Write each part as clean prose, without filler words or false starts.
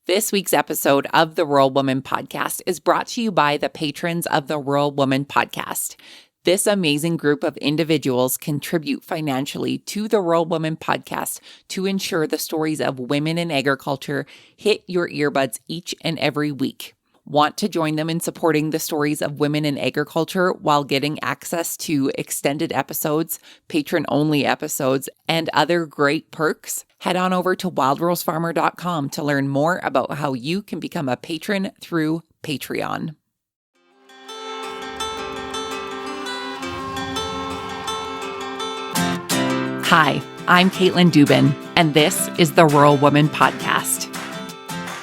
This week's episode of the Rural Woman Podcast is brought to you by the patrons of the Rural Woman Podcast. This amazing group of individuals contribute financially to the Rural Woman Podcast to ensure the stories of women in agriculture hit your earbuds each and every week. Want to join them in supporting the stories of women in agriculture while getting access to extended episodes, patron-only episodes, and other great perks? Head on over to wildrosefarmer.com to learn more about how you can become a patron through Patreon. Hi, I'm Caitlin Dubin, and this is the Rural Woman Podcast.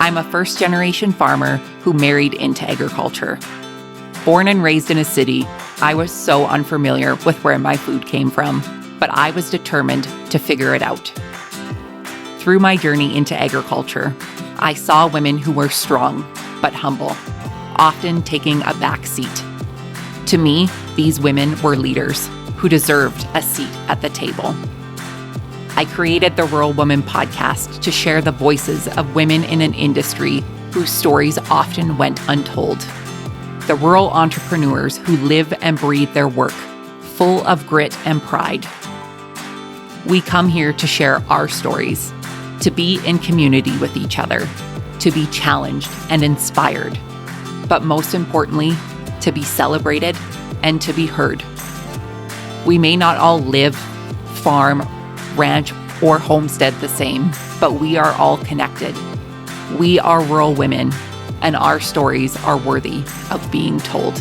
I'm a first-generation farmer who married into agriculture. Born and raised in a city, I was so unfamiliar with where my food came from, but I was determined to figure it out. Through my journey into agriculture, I saw women who were strong but humble, often taking a back seat. To me, these women were leaders who deserved a seat at the table. I created the Rural Woman Podcast to share the voices of women in an industry whose stories often went untold. The rural entrepreneurs who live and breathe their work, full of grit and pride. We come here to share our stories, to be in community with each other, to be challenged and inspired, but most importantly, to be celebrated and to be heard. We may not all live, farm, ranch, or homestead the same, but we are all connected. We are rural women, and our stories are worthy of being told.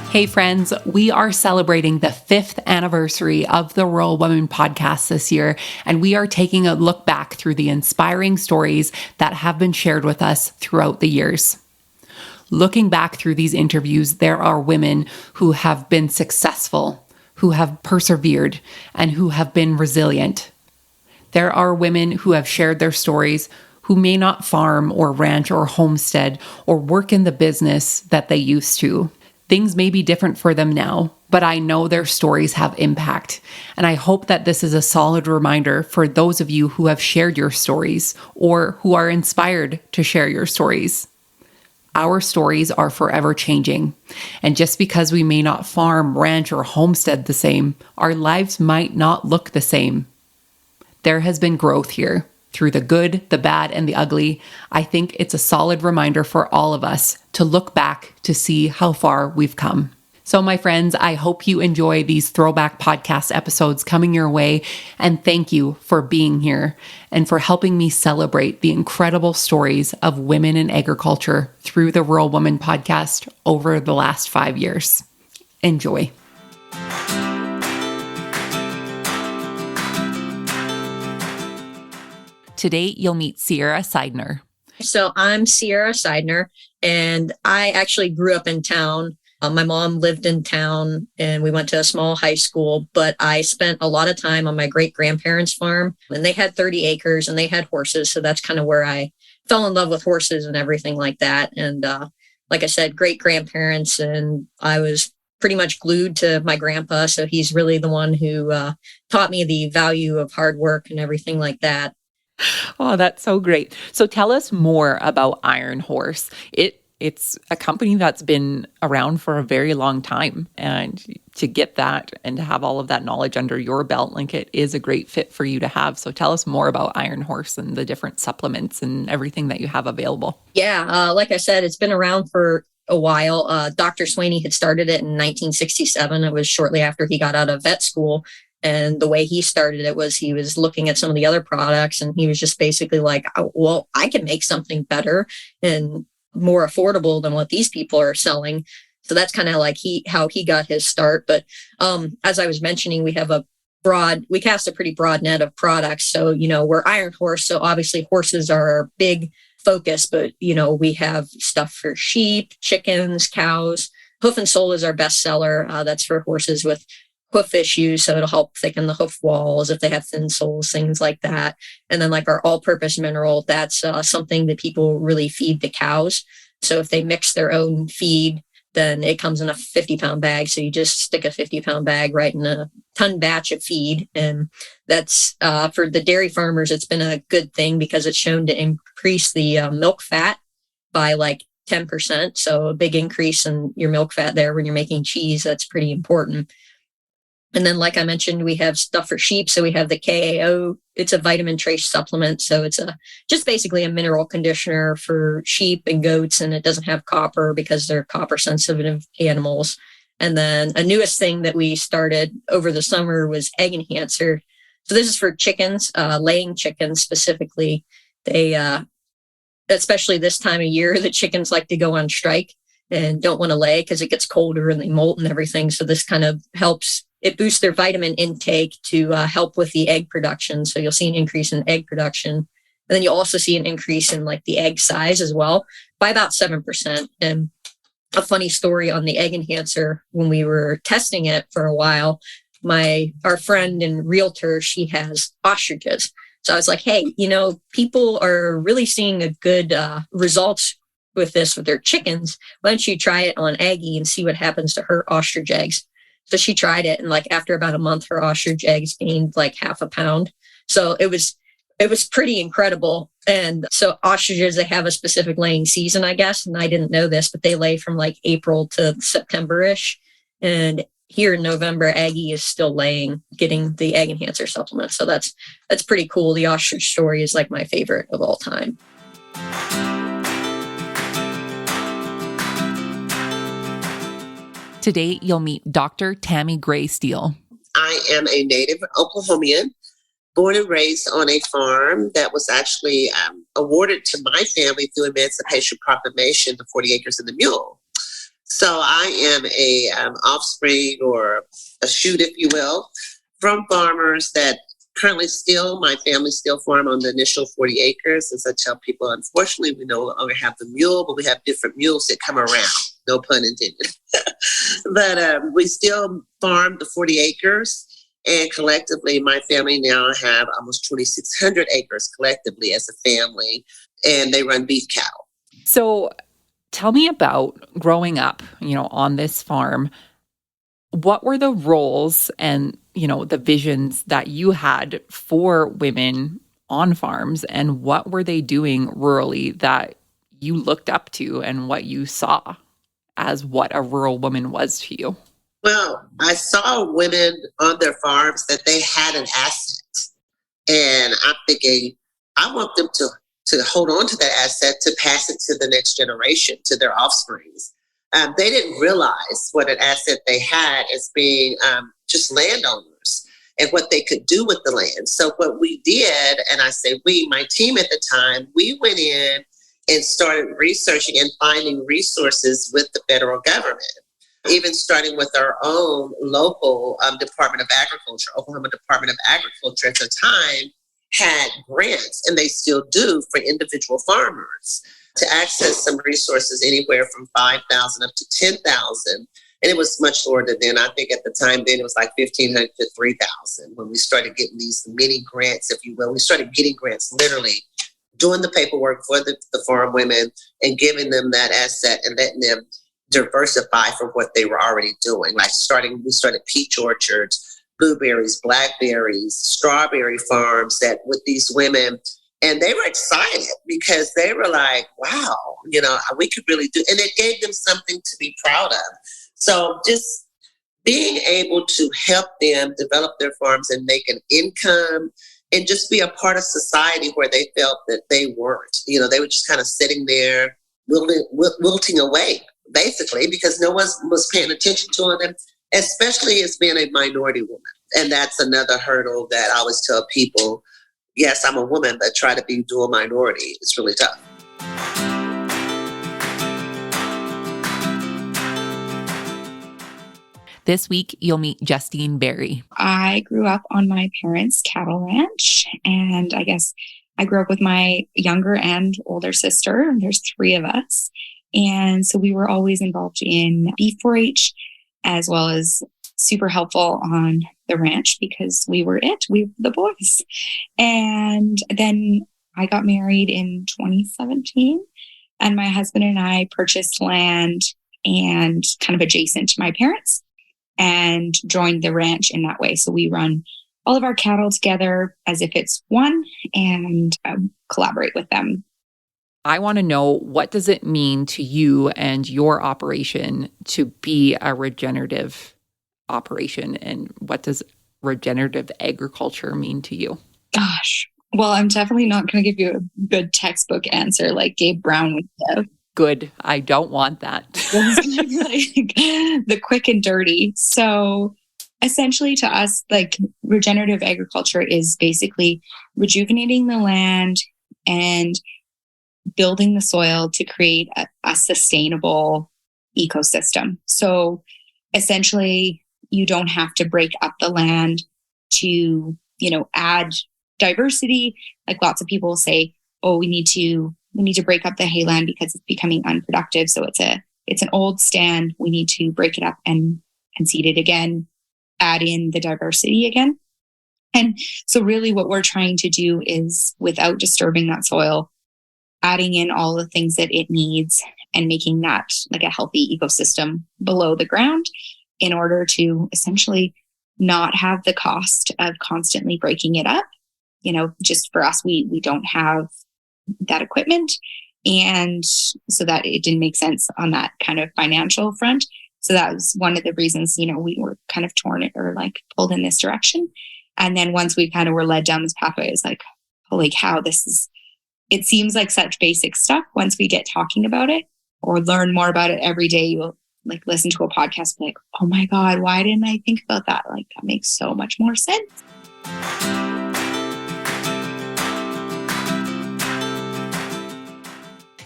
Hey friends, we are celebrating the 5th anniversary of the Rural Women Podcast this year, and we are taking a look back through the inspiring stories that have been shared with us throughout the years. Looking back through these interviews, there are women who have been successful, who have persevered, and who have been resilient. There are women who have shared their stories who may not farm or ranch or homestead or work in the business that they used to. Things may be different for them now, but I know their stories have impact. And I hope that this is a solid reminder for those of you who have shared your stories or who are inspired to share your stories. Our stories are forever changing. And just because we may not farm, ranch, or homestead the same, our lives might not look the same. There has been growth here. Through the good, the bad, and the ugly, I think it's a solid reminder for all of us to look back to see how far we've come. So my friends, I hope you enjoy these throwback podcast episodes coming your way, and thank you for being here and for helping me celebrate the incredible stories of women in agriculture through the Rural Woman Podcast over the last 5 years. Enjoy. Today, you'll meet Sierra Seidner. So I'm Sierra Seidner, and I actually grew up in town. My mom lived in town and we went to a small high school, but I spent a lot of time on my great-grandparents' farm, and they had 30 acres and they had horses. So that's kind of where I fell in love with horses and everything like that. And like I said, great-grandparents, and I was pretty much glued to my grandpa. So he's really the one who taught me the value of hard work and everything like that. Oh, that's so great. So tell us more about Iron Horse. It's a company that's been around for a very long time, and to get that and to have all of that knowledge under your belt, like, it is a great fit for you to have. So tell us more about Iron Horse and the different supplements and everything that you have available. Yeah, like I said, it's been around for a while. Dr. Swaney had started it in 1967. It was shortly after he got out of vet school. And the way he started it was he was looking at some of the other products, and he was just basically like, oh, well, I can make something better and more affordable than what these people are selling. So that's kind of like how he got his start. But as I was mentioning, we cast a pretty broad net of products. So, we're Iron Horse. So obviously horses are our big focus, but, we have stuff for sheep, chickens, cows. Hoof and Sole is our best seller. That's for horses with hoof issues. So it'll help thicken the hoof walls if they have thin soles, things like that. And then like our all-purpose mineral, that's something that people really feed the cows. So if they mix their own feed, then it comes in a 50-pound bag. So you just stick a 50-pound bag right in a ton batch of feed. And that's for the dairy farmers, it's been a good thing because it's shown to increase the milk fat by like 10%. So a big increase in your milk fat there when you're making cheese. That's pretty important. And then, like I mentioned, we have stuff for sheep. So we have the KAO. It's a vitamin trace supplement. So it's just basically a mineral conditioner for sheep and goats. And it doesn't have copper because they're copper sensitive animals. And then a newest thing that we started over the summer was egg enhancer. So this is for chickens, laying chickens specifically. They, especially this time of year, the chickens like to go on strike and don't want to lay because it gets colder and they molt and everything. So this kind of helps. It boosts their vitamin intake to help with the egg production. So you'll see an increase in egg production. And then you'll also see an increase in like the egg size as well by about 7%. And a funny story on the egg enhancer, when we were testing it for a while, our friend and realtor, she has ostriches. So I was like, hey, people are really seeing a good results with this with their chickens. Why don't you try it on Aggie and see what happens to her ostrich eggs? So she tried it, and like after about a month, her ostrich eggs gained like half a pound. So it was pretty incredible. And so ostriches, they have a specific laying season, I guess. And I didn't know this, but they lay from like April to September-ish. And here in November, Aggie is still laying, getting the egg enhancer supplement. So that's pretty cool. The ostrich story is like my favorite of all time. Today, you'll meet Dr. Tammy Gray-Steele. I am a native Oklahomian, born and raised on a farm that was actually awarded to my family through Emancipation Proclamation, the 40 acres and the mule. So I am a offspring or a shoot, if you will, from farmers that currently my family still farm on the initial 40 acres. As I tell people, unfortunately, we no longer have the mule, but we have different mules that come around. No pun intended. But we still farm the 40 acres. And collectively, my family now have almost 2,600 acres collectively as a family. And they run beef cattle. So tell me about growing up, on this farm. What were the roles and, the visions that you had for women on farms, and what were they doing rurally that you looked up to and what you saw as what a rural woman was to you? Well, I saw women on their farms that they had an asset. And I'm thinking, I want them to hold on to that asset, to pass it to the next generation, to their offsprings. They didn't realize what an asset they had as being just landowners and what they could do with the land. So what we did, and I say we, my team at the time, we went in and started researching and finding resources with the federal government, even starting with our own local Department of Agriculture. Oklahoma Department of Agriculture at the time had grants, and they still do, for individual farmers to access some resources anywhere from $5,000 up to $10,000. And it was much lower than then. I think at the time then it was like $1,500 to $3,000 when we started getting these mini grants, if you will. We started getting grants, literally doing the paperwork for the farm women and giving them that asset and letting them diversify from what they were already doing. Like we started peach orchards, blueberries, blackberries, strawberry farms that with these women. And they were excited because they were like, wow, we could really do. And it gave them something to be proud of. So just being able to help them develop their farms and make an income and just be a part of society where they felt that they weren't. They were just kind of sitting there wilting away, basically, because no one was paying attention to them, especially as being a minority woman. And that's another hurdle that I always tell people. Yes, I'm a woman, but try to be dual minority. It's really tough. This week, you'll meet Justine Berry. I grew up on my parents' cattle ranch, and I guess I grew up with my younger and older sister. There's 3 of us. And so we were always involved in beef 4-H, as well as super helpful on the ranch because we were the boys. And then I got married in 2017, and my husband and I purchased land and kind of adjacent to my parents, and joined the ranch in that way. So we run all of our cattle together as if it's one, and collaborate with them. I want to know, what does it mean to you and your operation to be a regenerative operation, and what does regenerative agriculture mean to you? Gosh, well, I'm definitely not going to give you a good textbook answer like Gabe Brown would give. Good. I don't want that. Like the quick and dirty. So essentially to us, like, regenerative agriculture is basically rejuvenating the land and building the soil to create a sustainable ecosystem. So essentially, you don't have to break up the land to, add diversity. Like, lots of people say, oh, we need to break up the hayland because it's becoming unproductive. So it's an old stand. We need to break it up and seed it again, add in the diversity again. And so really what we're trying to do is, without disturbing that soil, adding in all the things that it needs and making that like a healthy ecosystem below the ground, in order to essentially not have the cost of constantly breaking it up. Just for us, we don't have that equipment. And so that it didn't make sense on that kind of financial front. So that was one of the reasons, we were kind of torn or like pulled in this direction. And then once we kind of were led down this pathway, it's like, holy cow, it seems like such basic stuff. Once we get talking about it or learn more about it every day, you'll like listen to a podcast and be like, oh my God, why didn't I think about that? Like, that makes so much more sense.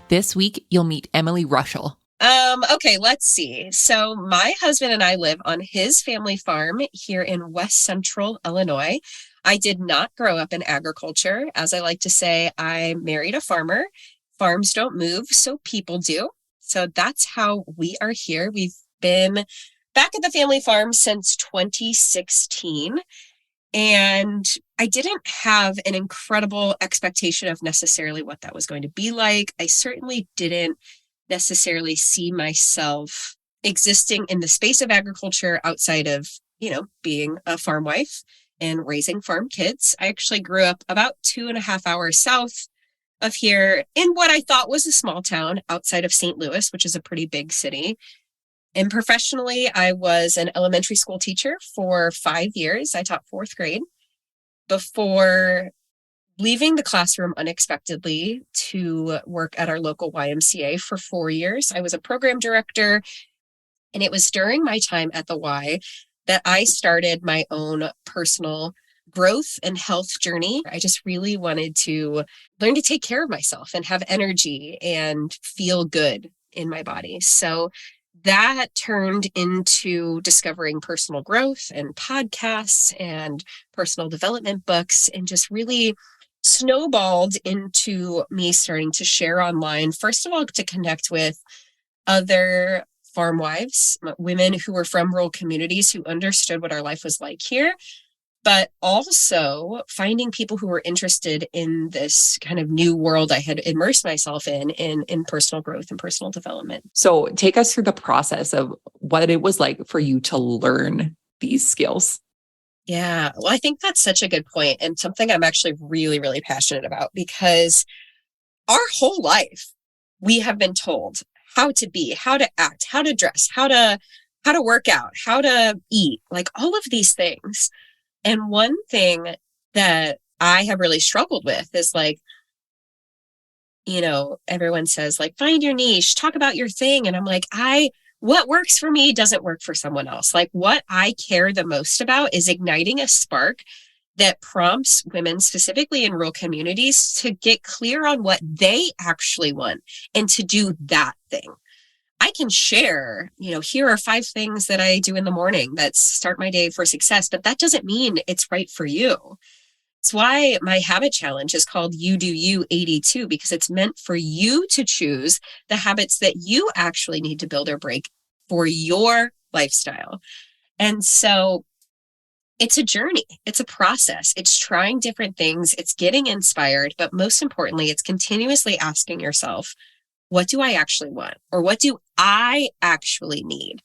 This week, you'll meet Emily Reuschel. Okay, let's see. So my husband and I live on his family farm here in West Central Illinois. I did not grow up in agriculture. As I like to say, I married a farmer. Farms don't move, so people do. So that's how we are here. We've been back at the family farm since 2016. And I didn't have an incredible expectation of necessarily what that was going to be like. I certainly didn't necessarily see myself existing in the space of agriculture outside of, being a farm wife and raising farm kids. I actually grew up about 2.5 hours south of here in what I thought was a small town outside of St. Louis, which is a pretty big city. And professionally, I was an elementary school teacher for 5 years. I taught 4th grade before leaving the classroom unexpectedly to work at our local YMCA for 4 years. I was a program director, and it was during my time at the Y that I started my own personal growth and health journey. I just really wanted to learn to take care of myself and have energy and feel good in my body. So that turned into discovering personal growth and podcasts and personal development books, and just really snowballed into me starting to share online, first of all, to connect with other farm wives, women who were from rural communities who understood what our life was like here, but also finding people who were interested in this kind of new world I had immersed myself in personal growth and personal development. So take us through the process of what it was like for you to learn these skills. Yeah, well, I think that's such a good point, and something I'm actually really, really passionate about, because our whole life we have been told how to be, how to act, how to dress, how to work out, how to eat, like all of these things. And one thing that I have really struggled with is like, everyone says like, find your niche, talk about your thing. And I'm like, what works for me doesn't work for someone else. Like, what I care the most about is igniting a spark that prompts women, specifically in rural communities, to get clear on what they actually want and to do that thing. I can share, here are 5 things that I do in the morning that start my day for success, but that doesn't mean it's right for you. It's why my habit challenge is called You Do You 82, because it's meant for you to choose the habits that you actually need to build or break for your lifestyle. And so it's a journey. It's a process. It's trying different things. It's getting inspired. But most importantly, it's continuously asking yourself, what do I actually want? Or what do I actually need?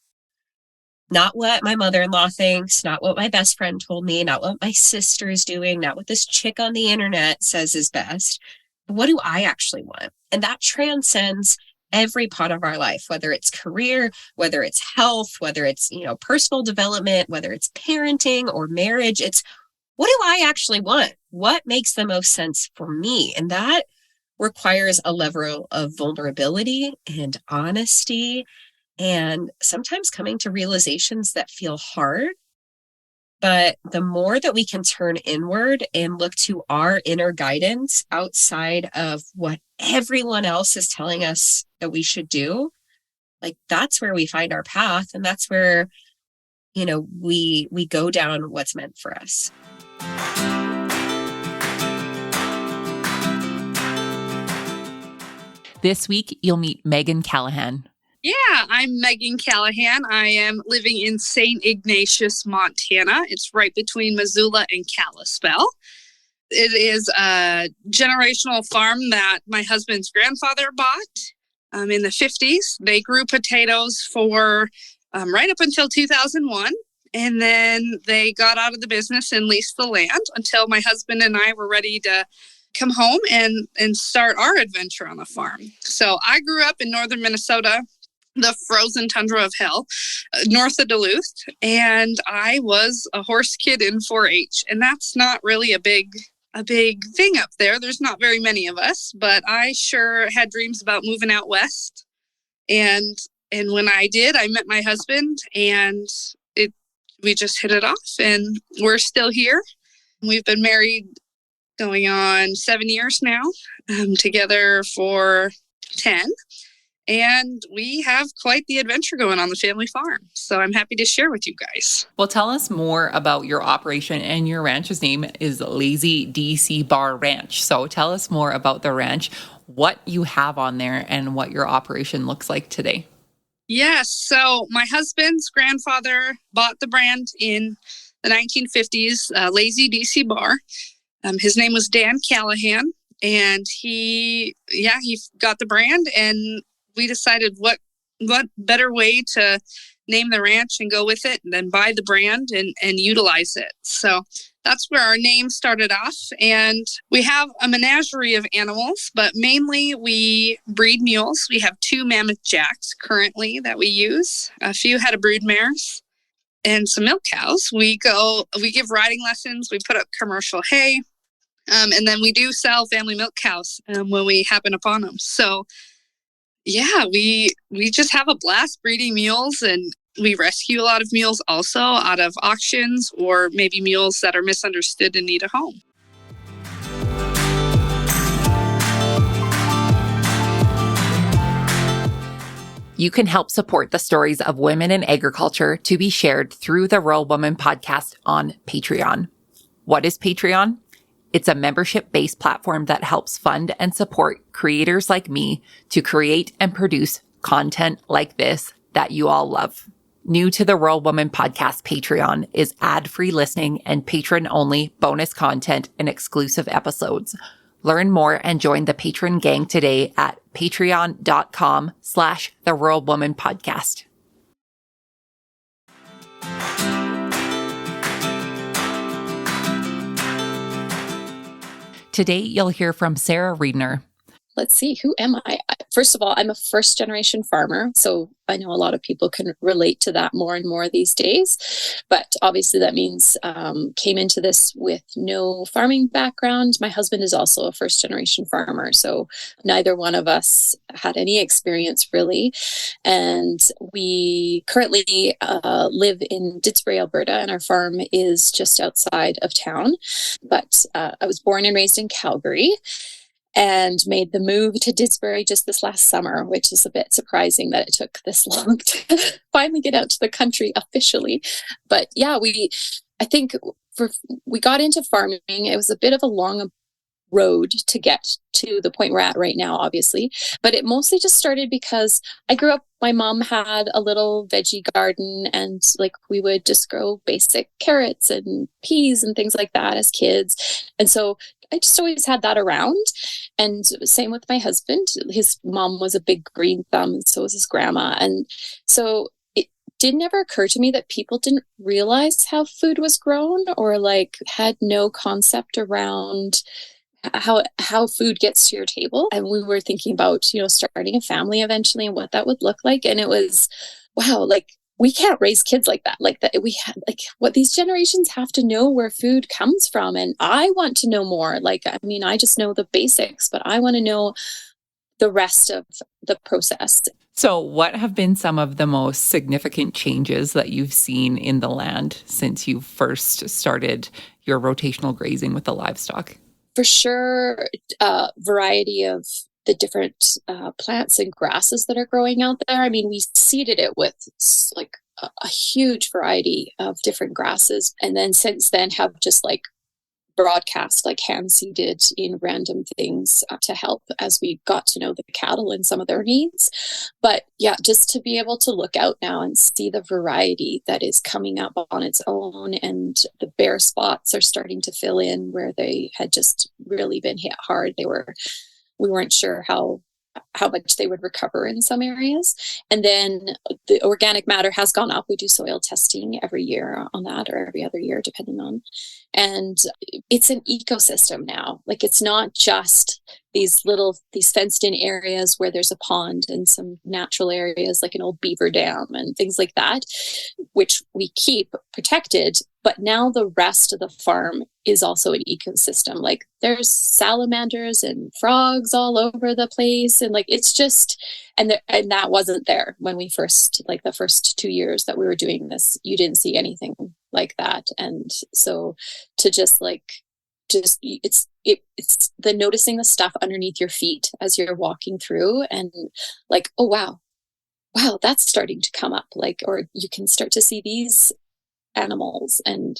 Not what my mother-in-law thinks, not what my best friend told me, not what my sister is doing, not what this chick on the internet says is best. But what do I actually want? And that transcends every part of our life, whether it's career, whether it's health, whether it's, personal development, whether it's parenting or marriage. It's what do I actually want? What makes the most sense for me? And that requires a level of vulnerability and honesty, and sometimes coming to realizations that feel hard. But the more that we can turn inward and look to our inner guidance outside of what everyone else is telling us that we should do, like that's where we find our path. And that's where, we go down what's meant for us. This week, you'll meet Megan Callahan. Yeah, I'm Megan Callahan. I am living in St. Ignatius, Montana. It's right between Missoula and Kalispell. It is a generational farm that my husband's grandfather bought in the 50s. They grew potatoes for right up until 2001. And then they got out of the business and leased the land until my husband and I were ready to come home and start our adventure on the farm. So I grew up in northern Minnesota, the frozen tundra of hell, north of Duluth, and I was a horse kid in 4-H, and that's not really a big thing up there. There's not very many of us, but I sure had dreams about moving out west. And when I did, I met my husband, and we just hit it off, and we're still here. We've been married going on 7 years now, together for 10. And we have quite the adventure going on the family farm. So I'm happy to share with you guys. Well, tell us more about your operation, and your ranch's name is Lazy DC Bar Ranch. So tell us more about the ranch, what you have on there, and what your operation looks like today. Yes. So my husband's grandfather bought the brand in the 1950s, Lazy DC Bar. His name was Dan Callahan, and he got the brand, and we decided what better way to name the ranch and go with it than buy the brand and utilize it. So that's where our name started off. And we have a menagerie of animals, but mainly we breed mules. We have 2 mammoth jacks currently that we use, a few head of brood mares, and some milk cows. We give riding lessons. We put up commercial hay. And then we do sell family milk cows when we happen upon them. So yeah, we just have a blast breeding mules, and we rescue a lot of mules also out of auctions, or maybe mules that are misunderstood and need a home. You can help support the stories of women in agriculture to be shared through the Rural Woman podcast on Patreon. What is Patreon? It's a membership-based platform that helps fund and support creators like me to create and produce content like this that you all love. New to the Rural Woman podcast Patreon is ad-free listening and patron-only bonus content and exclusive episodes. Learn more and join the patron gang today at patreon.com/the Rural Woman podcast. Today, you'll hear from Sarah Riedner. Let's see, who am I? First of all, I'm a first-generation farmer, so I know a lot of people can relate to that more and more these days. But obviously, that means came into this with no farming background. My husband is also a first-generation farmer, so neither one of us had any experience really. And we currently live in Didsbury, Alberta, and our farm is just outside of town. But I was born and raised in Calgary, and made the move to Didsbury just this last summer, which is a bit surprising that it took this long to finally get out to the country officially. But yeah, we got into farming. It was a bit of a long road to get to the point we're at right now, obviously. But it mostly just started because I grew up, my mom had a little veggie garden, and we would just grow basic carrots and peas and things like that as kids. And so I just always had that around. And same with my husband. His mom was a big green thumb, and so was his grandma. And so it didn't ever occur to me that people didn't realize how food was grown, or like had no concept around how food gets to your table. And we were thinking about, starting a family eventually and what that would look like. And it was, wow, like we can't raise kids like that. Like that we had, like, what these generations have to know where food comes from. And I want to know more. Like, I mean, I just know the basics, but I want to know the rest of the process. So what have been some of the most significant changes that you've seen in the land since you first started your rotational grazing with the livestock? For sure, variety of the different plants and grasses that are growing out there. I mean, we seeded it with like a huge variety of different grasses. And then since then have just like broadcast, like hand seeded in random things to help as we got to know the cattle and some of their needs. But yeah, just to be able to look out now and see the variety that is coming up on its own, and the bare spots are starting to fill in where they had just really been hit hard. We weren't sure how much they would recover in some areas. And then the organic matter has gone up. We do soil testing every year on that, or every other year, depending on. And it's an ecosystem now. Like, it's not just these fenced in areas where there's a pond and some natural areas like an old beaver dam and things like that, which we keep protected. But now the rest of the farm is also an ecosystem. Like, there's salamanders and frogs all over the place. And like, it's just, and that wasn't there when we first, like the first 2 years that we were doing this, you didn't see anything like that. And so to it's the noticing the stuff underneath your feet as you're walking through, and like, oh, wow, that's starting to come up. Like, or you can start to see these animals. And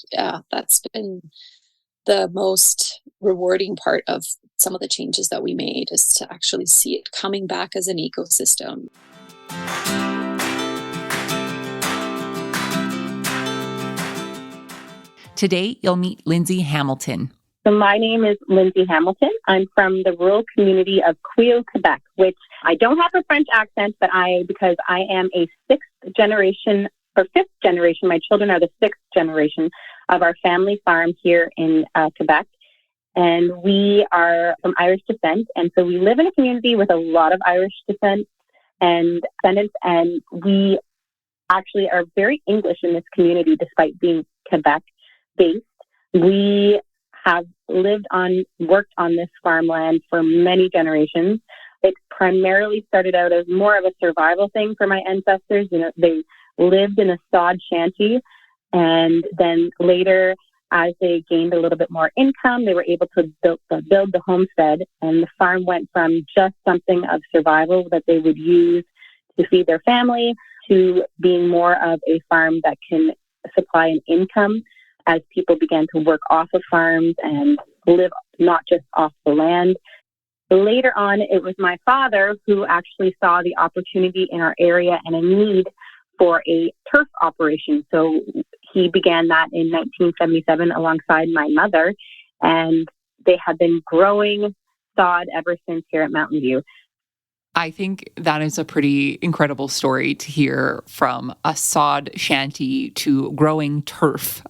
that's been the most rewarding part of some of the changes that we made, is to actually see it coming back as an ecosystem. Today, you'll meet Lindsay Hamilton. So my name is Lindsay Hamilton. I'm from the rural community of Queil, Quebec, which I don't have a French accent, but because I am a fifth generation, my children are the sixth generation of our family farm here in Quebec. And we are from Irish descent. And so we live in a community with a lot of Irish descent and descendants. And we actually are very English in this community, despite being Quebec-based. We have worked on this farmland for many generations. It primarily started out as more of a survival thing for my ancestors. They lived in a sod shanty, and then later, as they gained a little bit more income, they were able to build the homestead, and the farm went from just something of survival that they would use to feed their family to being more of a farm that can supply an income as people began to work off of farms and live not just off the land. Later on, it was my father who actually saw the opportunity in our area and a need for a turf operation. So he began that in 1977 alongside my mother, and they have been growing sod ever since here at Mountain View. I think that is a pretty incredible story to hear, from a sod shanty to growing turf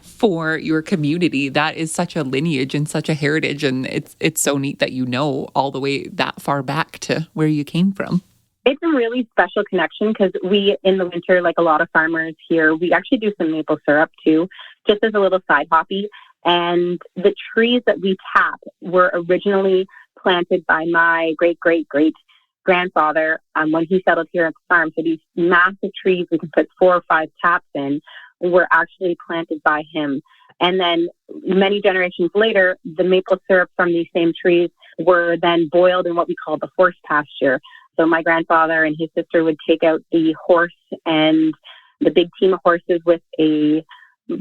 for your community. That is such a lineage and such a heritage, and it's so neat that you know all the way that far back to where you came from. It's a really special connection, because we, in the winter, like a lot of farmers here, we actually do some maple syrup too, just as a little side hobby. And the trees that we tap were originally planted by my great-great-great-grandfather when he settled here at the farm. So these massive trees we can put 4 or 5 taps in were actually planted by him. And then many generations later, the maple syrup from these same trees were then boiled in what we call the horse pasture. So my grandfather and his sister would take out the horse and the big team of horses with a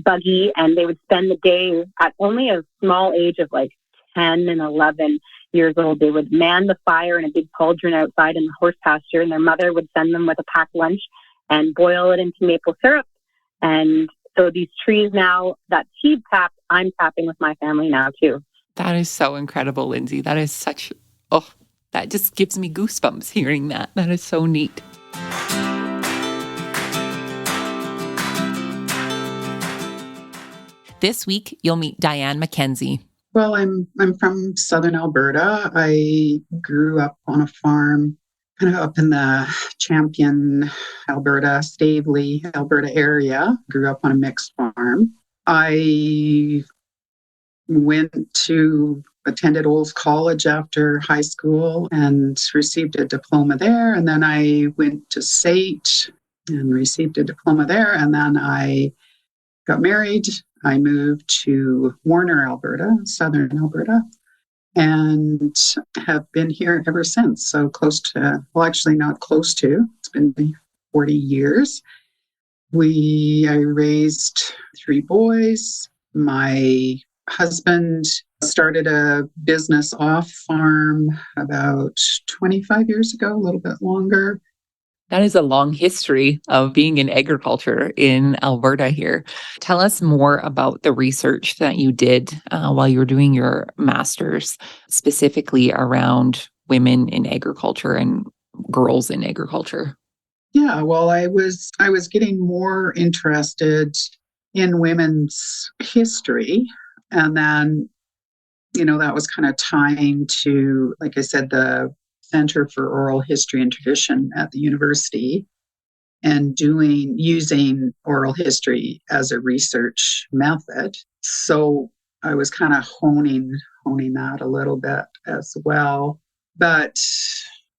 buggy, and they would spend the day at only a small age of like 10 and 11 years old. They would man the fire in a big cauldron outside in the horse pasture, and their mother would send them with a packed lunch and boil it into maple syrup. And so these trees now that he tapped, I'm tapping with my family now too. That is so incredible, Lindsay. That is that just gives me goosebumps hearing that. That is so neat. This week, you'll meet Diane McKenzie. Well, I'm from Southern Alberta. I grew up on a farm kind of up in the Champion, Alberta, Stavely, Alberta area. Grew up on a mixed farm. I attended Olds College after high school and received a diploma there. And then I went to SAIT and received a diploma there. And then I got married. I moved to Warner, Alberta, Southern Alberta, and have been here ever since. So actually not close to, it's been 40 years. I raised 3 boys. My husband started a business off farm about 25 years ago, a little bit longer. That is a long history of being in agriculture in Alberta here. Tell us more about the research that you did while you were doing your master's, specifically around women in agriculture and girls in agriculture. Yeah, well, I was getting more interested in women's history. And then, that was kind of tying to, like I said, the Center for Oral History and Tradition at the university, and using oral history as a research method. So I was kind of honing that a little bit as well. But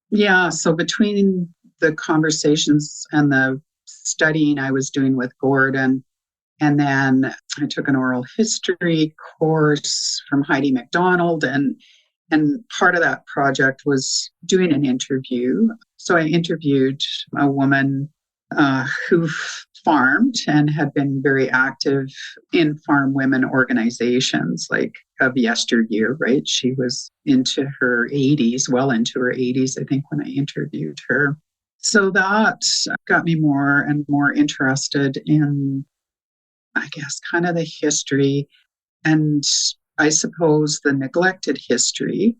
yeah, so between the conversations and the studying I was doing with Gordon, and then I took an oral history course from Heidi McDonald, and part of that project was doing an interview. So I interviewed a woman who farmed and had been very active in farm women organizations like of yesteryear, right? She was into her 80s, well into her 80s, I think, when I interviewed her. So that got me more and more interested in, I guess, kind of the history and I suppose the neglected history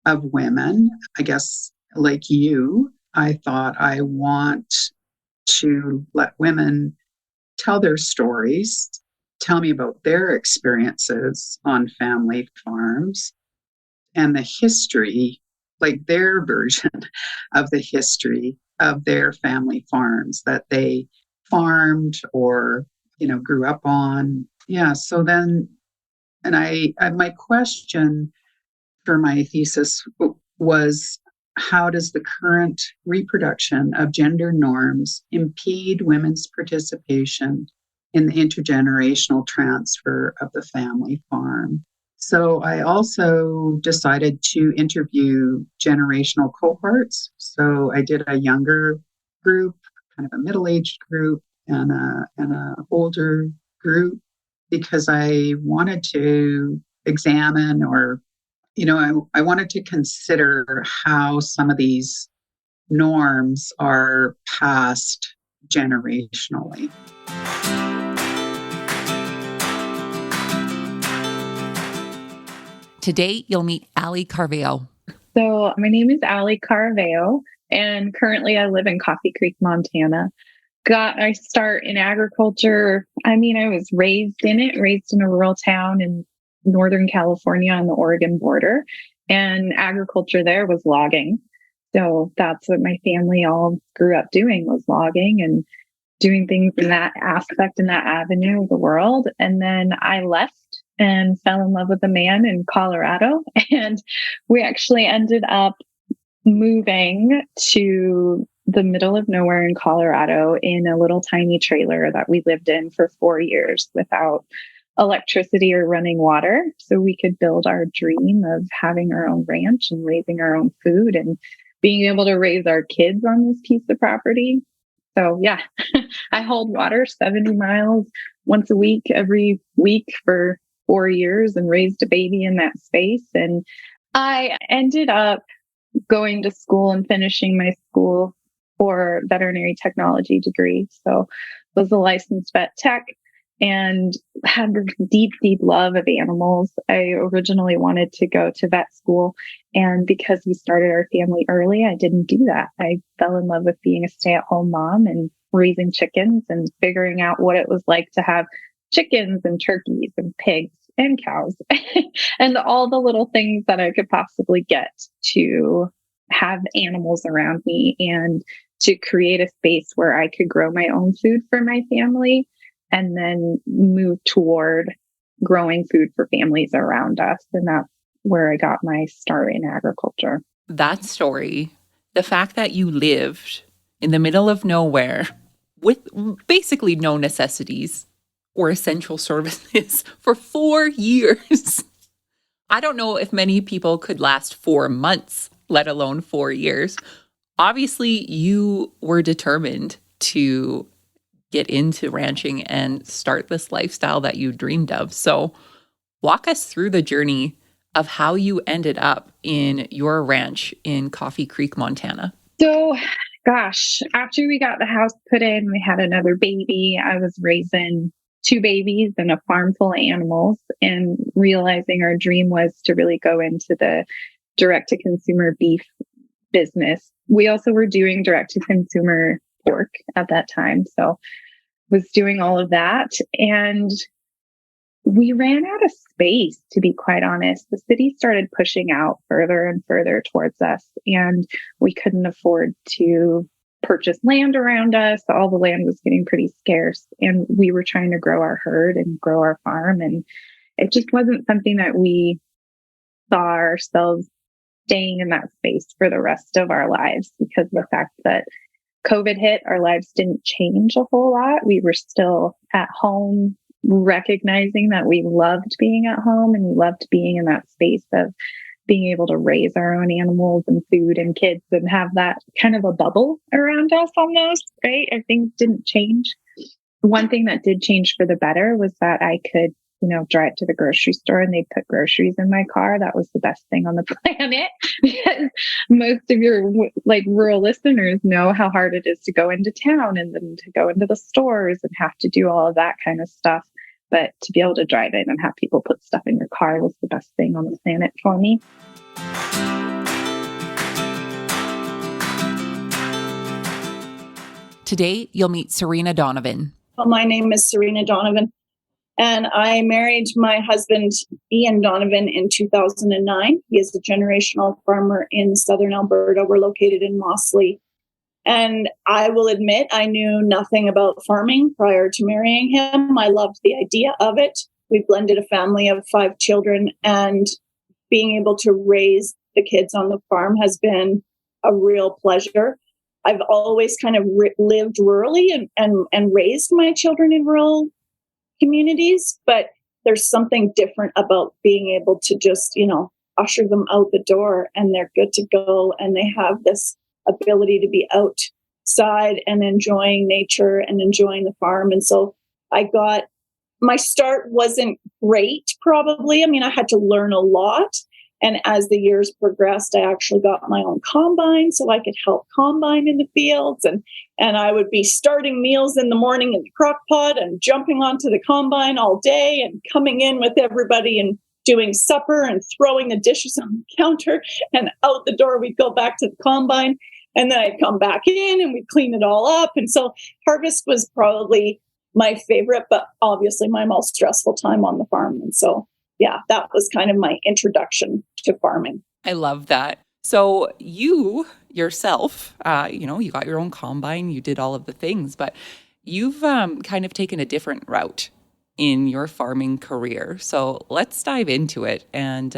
of women. I guess, like you, I thought I want to let women tell their stories, tell me about their experiences on family farms and the history, like their version of the history of their family farms that they farmed or, grew up on. Yeah. So then, and my question for my thesis was, how does the current reproduction of gender norms impede women's participation in the intergenerational transfer of the family farm? So I also decided to interview generational cohorts. So I did a younger group, kind of a middle-aged group, and a older group, because I wanted to examine I wanted to consider how some of these norms are passed generationally. Today, you'll meet Alli Caraveo. So my name is Alli Caraveo, and currently I live in Coffee Creek, Montana. Got my start in agriculture. I was raised in a rural town in Northern California on the Oregon border, and agriculture there was logging. So that's what my family all grew up doing, was logging and doing things in that aspect, in that avenue of the world. And then I left and fell in love with a man in Colorado, and we actually ended up moving to the middle of nowhere in Colorado in a little tiny trailer that we lived in for 4 years without electricity or running water, so we could build our dream of having our own ranch and raising our own food and being able to raise our kids on this piece of property. So yeah, I hauled water 70 miles once a week, every week for 4 years, and raised a baby in that space. And I ended up going to school and finishing my school for veterinary technology degree. So was a licensed vet tech. and had this deep, deep love of animals. I originally wanted to go to vet school. And because we started our family early, I didn't do that. I fell in love with being a stay-at-home mom and raising chickens and figuring out what it was like to have chickens and turkeys and pigs and cows and all the little things that I could possibly get to have animals around me and to create a space where I could grow my own food for my family and then move toward growing food for families around us. And that's where I got my start in agriculture. That story, the fact that you lived in the middle of nowhere with basically no necessities or essential services for 4 years. I don't know if many people could last 4 months, let alone 4 years. Obviously, you were determined to get into ranching and start this lifestyle that you dreamed of. So walk us through the journey of how you ended up in your ranch in Coffee Creek, Montana. So, gosh, after we got the house put in, we had another baby. I was raising 2 babies and a farm full of animals and realizing our dream was to really go into the direct-to-consumer beef business. We also were doing direct-to-consumer pork at that time. So was doing all of that. And we ran out of space, to be quite honest. The city started pushing out further and further towards us, and we couldn't afford to purchase land around us. All the land was getting pretty scarce, and we were trying to grow our herd and grow our farm. And it just wasn't something that we saw ourselves staying in that space for the rest of our lives, because of the fact that COVID hit, our lives didn't change a whole lot. We were still at home, recognizing that we loved being at home and we loved being in that space of being able to raise our own animals and food and kids and have that kind of a bubble around us almost, right? And things didn't change. One thing that did change for the better was that I could, drive to the grocery store and they'd put groceries in my car. That was the best thing on the planet, because most of your rural listeners know how hard it is to go into town and then to go into the stores and have to do all of that kind of stuff. But to be able to drive in and have people put stuff in your car was the best thing on the planet for me. Today, you'll meet Serena Donovan. Well, my name is Serena Donovan, and I married my husband, Ian Donovan, in 2009. He is a generational farmer in southern Alberta. We're located in Mossley. And I will admit, I knew nothing about farming prior to marrying him. I loved the idea of it. We blended a family of 5 children, and being able to raise the kids on the farm has been a real pleasure. I've always kind of lived rurally and raised my children in rural communities, but there's something different about being able to just, usher them out the door and they're good to go, and they have this ability to be outside and enjoying nature and enjoying the farm. And so my start wasn't great, probably. I mean, I had to learn a lot. And as the years progressed, I actually got my own combine so I could help combine in the fields. And I would be starting meals in the morning in the crock pot and jumping onto the combine all day and coming in with everybody and doing supper and throwing the dishes on the counter, and out the door we'd go back to the combine, and then I'd come back in and we'd clean it all up. And so harvest was probably my favorite, but obviously my most stressful time on the farm. And so, yeah, that was kind of my introduction to farming. I love that. So you yourself, you got your own combine, you did all of the things, but you've kind of taken a different route in your farming career. So let's dive into it and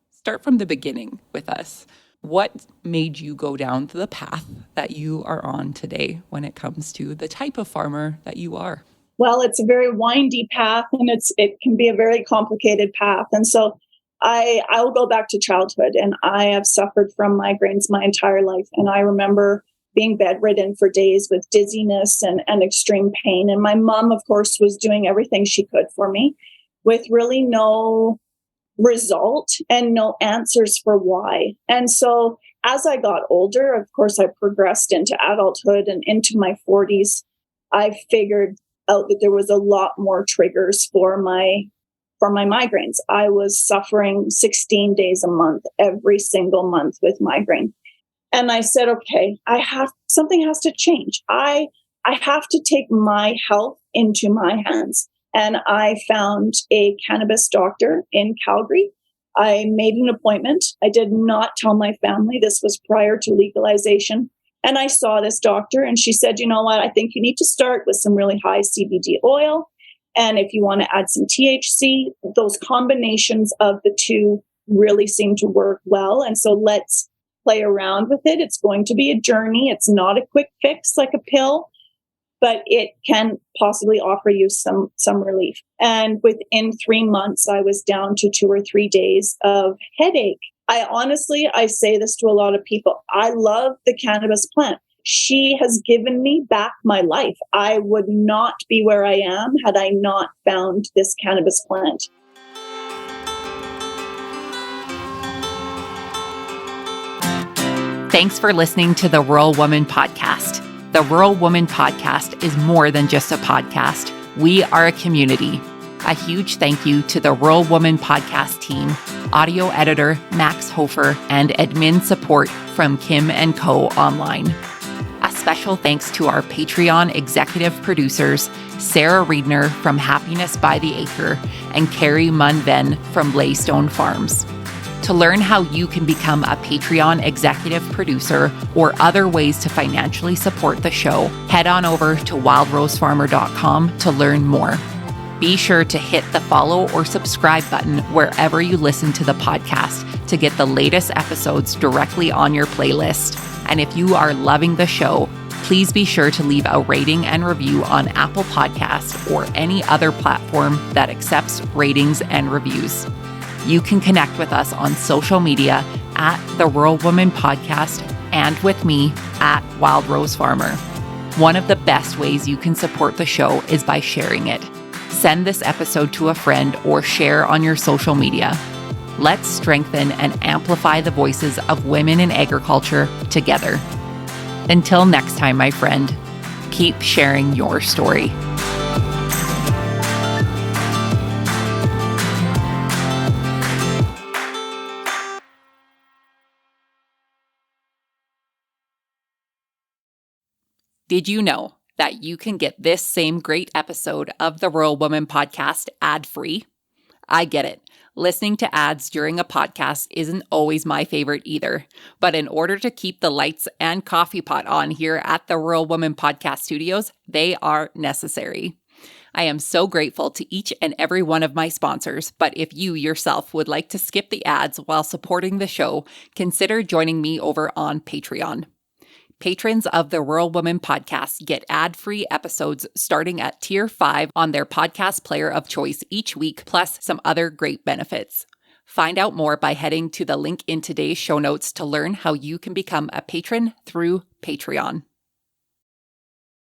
start from the beginning with us. What made you go down the path that you are on today when it comes to the type of farmer that you are? Well, it's a very windy path, and it can be a very complicated path. And so I'll go back to childhood, and I have suffered from migraines my entire life. And I remember being bedridden for days with dizziness and extreme pain. And my mom, of course, was doing everything she could for me with really no result and no answers for why. And so as I got older, of course, I progressed into adulthood and into my 40s. I figured out that there was a lot more triggers for my migraines. I was suffering 16 days a month, every single month with migraine. And I said, okay, something has to change. I have to take my health into my hands. And I found a cannabis doctor in Calgary. I made an appointment. I did not tell my family. This was prior to legalization. And I saw this doctor and she said, you know what? I think you need to start with some really high CBD oil. And if you want to add some THC, those combinations of the two really seem to work well. And so let's play around with it. It's going to be a journey. It's not a quick fix like a pill, but it can possibly offer you some relief. And within 3 months, I was down to 2 or 3 days of headache. I say this to a lot of people. I love the cannabis plant. She has given me back my life. I would not be where I am had I not found this cannabis plant. Thanks for listening to the Rural Woman Podcast. The Rural Woman Podcast is more than just a podcast. We are a community. A huge thank you to the Rural Woman Podcast team, audio editor Max Hofer, and admin support from Kim & Co. Online. A special thanks to our Patreon executive producers, Sarah Riedner from Happiness by the Acre and Carrie Munven from Blaystone Farms. To learn how you can become a Patreon executive producer or other ways to financially support the show, head on over to wildrosefarmer.com to learn more. Be sure to hit the follow or subscribe button wherever you listen to the podcast to get the latest episodes directly on your playlist. And if you are loving the show, please be sure to leave a rating and review on Apple Podcasts or any other platform that accepts ratings and reviews. You can connect with us on social media at The Rural Woman Podcast and with me at Wild Rose Farmer. One of the best ways you can support the show is by sharing it. Send this episode to a friend or share on your social media. Let's strengthen and amplify the voices of women in agriculture together. Until next time, my friend, keep sharing your story. Did you know that you can get this same great episode of the Rural Woman Podcast ad-free? I get it. Listening to ads during a podcast isn't always my favorite either. But in order to keep the lights and coffee pot on here at the Rural Woman Podcast Studios, they are necessary. I am so grateful to each and every one of my sponsors, but if you yourself would like to skip the ads while supporting the show, consider joining me over on Patreon. Patrons of the Rural Woman Podcast get ad-free episodes starting at Tier 5 on their podcast player of choice each week, plus some other great benefits. Find out more by heading to the link in today's show notes to learn how you can become a patron through Patreon.